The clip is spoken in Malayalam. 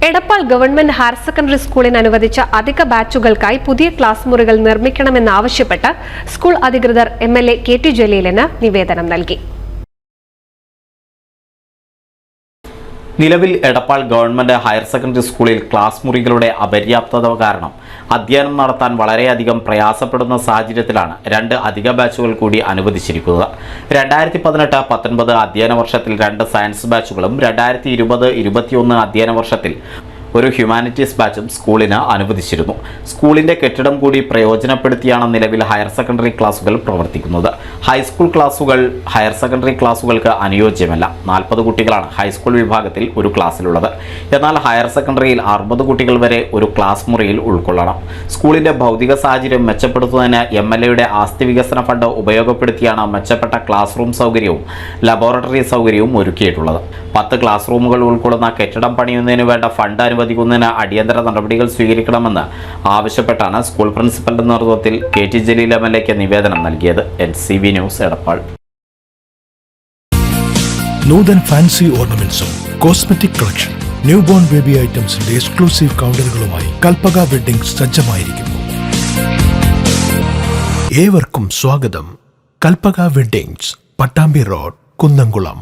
എടപ്പാൾ ഗവൺമെന്റ് ഹയർ സെക്കൻഡറി സ്കൂളിന് അനുവദിച്ച അധിക ബാച്ചുകൾക്കായി പുതിയ ക്ലാസ് മുറികൾ നിർമ്മിക്കണമെന്നാവശ്യപ്പെട്ട് സ്കൂൾ അധികൃതർ MLA KT ജലീലിന് നിവേദനം നൽകി. നിലവിൽ എടപ്പാൾ ഗവൺമെന്റ് ഹയർ സെക്കൻഡറി സ്കൂളിൽ ക്ലാസ് മുറികളുടെ അപര്യാപ്തത കാരണം അധ്യയനം നടത്താൻ വളരെയധികം പ്രയാസപ്പെടുന്ന സാഹചര്യത്തിലാണ് 2 അധിക ബാച്ചുകൾ കൂടി അനുവദിച്ചിരിക്കുന്നത്. 2018-19 അധ്യയന വർഷത്തിൽ 2 സയൻസ് ബാച്ചുകളും 2020-21 അധ്യയന വർഷത്തിൽ ഒരു ഹ്യൂമാനിറ്റീസ് ബാച്ചും സ്കൂളിന് അനുവദിച്ചിരുന്നു. സ്കൂളിന്റെ കെട്ടിടം കൂടി പ്രയോജനപ്പെടുത്തിയാണ് നിലവിൽ ഹയർ സെക്കൻഡറി ക്ലാസുകൾ പ്രവർത്തിക്കുന്നത്. ഹൈസ്കൂൾ ക്ലാസുകൾ ഹയർ സെക്കൻഡറി ക്ലാസുകൾക്ക് അനുയോജ്യമല്ല. 40 കുട്ടികളാണ് ഹൈസ്കൂൾ വിഭാഗത്തിൽ ഒരു ക്ലാസ്സിലുള്ളത്. എന്നാൽ ഹയർ സെക്കൻഡറിയിൽ 60 കുട്ടികൾ വരെ ഒരു ക്ലാസ് മുറിയിൽ ഉൾക്കൊള്ളണം. സ്കൂളിന്റെ ഭൗതിക സാഹചര്യം മെച്ചപ്പെടുത്തുന്നതിന് MLAയുടെ ആസ്തി വികസന ഫണ്ട് ഉപയോഗപ്പെടുത്തിയാണ് മെച്ചപ്പെട്ട ക്ലാസ് റൂം സൗകര്യവും ലബോറട്ടറി സൗകര്യവും ഒരുക്കിയിട്ടുള്ളത്. 10 ക്ലാസ് റൂമുകൾ ഉൾക്കൊള്ളുന്ന കെട്ടിടം പണിയുന്നതിന് വേണ്ട ഫണ്ട് അനുവദിക്കുന്നതിന് അടിയന്തര നടപടികൾ സ്വീകരിക്കണമെന്ന് ആവശ്യപ്പെട്ടാണ് സ്കൂൾ പ്രിൻസിപ്പലിന്റെ നേതൃത്വത്തിൽ KT ജലീൽ MLAയ്ക്ക് നിവേദനം നൽകിയത്. NCV news Edappal. Nuthan fancy ഓർണമെന്റ്സും cosmetic collection, new born baby ഐറ്റംസിന്റെ എക്സ്ക്ലൂസീവ് കൗണ്ടറുകളുമായി കൽപ്പക വെഡ്ഡിംഗ്സ് സജ്ജമായിരിക്കുന്നു. ഏവർക്കും സ്വാഗതം. Kalpaka weddings, Pattambi road, Kunnamkulam.